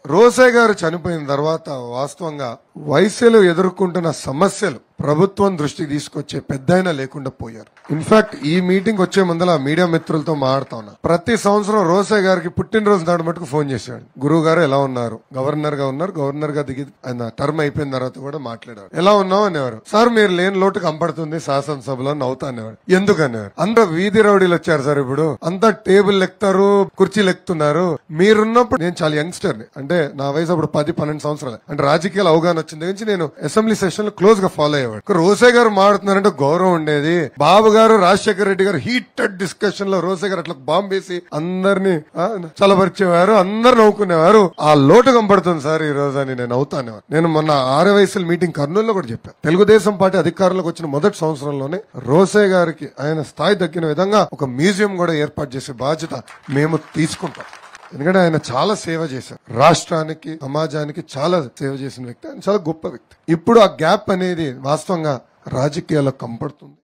రోసే గారు చనిపోయిన తర్వాత వాస్తవంగా వైశ్యులు ఎదుర్కొంటున్న సమస్యలు ప్రభుత్వం దృష్టికి తీసుకొచ్చే పెద్దయినా లేకుండా పోయారు. ఇన్ఫాక్ట్ ఈ మీటింగ్ వచ్చే ముందర మీడియా మిత్రులతో మాట్లాడుతా ఉన్నా. ప్రతి సంవత్సరం రోసే గారికి పుట్టినరోజు నాడు మటుకు ఫోన్ చేశాడు. గురువు గారు ఎలా ఉన్నారు, గవర్నర్ గా ఉన్నారు, గవర్నర్ గా దిగి ఆయన టర్మ్ అయిపోయిన తర్వాత కూడా మాట్లాడారు. ఎలా ఉన్నావు అనేవారు. సార్ మీరు లేని లోటు కంపడుతుంది శాసనసభలో, నవ్వుతా అనేవారు. ఎందుకు అనేవారు. అందరూ వీధి రౌడీలు వచ్చారు సార్, ఇప్పుడు అంతా టేబుల్ ఎక్కుతారు, కుర్చీలు ఎక్కుతున్నారు. మీరున్నప్పుడు నేను చాలా యంగ్స్టర్ ని, అంటే నా వయసు అప్పుడు 10-12 సంవత్సరాలు, అంటే రాజకీయాల అవగాహన వచ్చిన దగ్గర నుంచి నేను అసెంబ్లీ సెషన్ లో క్లోజ్ గా ఫాలో అయ్యేవాడు. రోసే గారు మాడుతున్నారంటే గౌరవం ఉండేది. బాబు గారు, రాజశేఖర రెడ్డి గారు హీటెడ్ డిస్కషన్ లో రోసే గారు అట్లా బాంబు వేసి అందరినీ చలపరిచేవారు, అందరు నవ్వుకునేవారు. ఆ లోటు కంపడుతుంది సార్ ఈ రోజు అని నేను అవుతానేవారు. నేను మొన్న 6 వయసుల మీటింగ్ కర్నూలులో కూడా చెప్పాను. తెలుగుదేశం పార్టీ అధికారంలోకి వచ్చిన మొదటి సంవత్సరంలోనే రోసే గారికి ఆయన స్థాయి దక్కిన విధంగా ఒక మ్యూజియం కూడా ఏర్పాటు చేసే బాధ్యత మేము తీసుకుంటాం. ఎందుకంటే ఆయన చాలా సేవ చేశారు, రాష్ట్రానికి, సమాజానికి చాలా సేవ చేసిన వ్యక్తి. ఆయన చాలా గొప్ప వ్యక్తి. ఇప్పుడు ఆ గ్యాప్ అనేది వాస్తవంగా రాజకీయాల్లో కంపడుతుంది.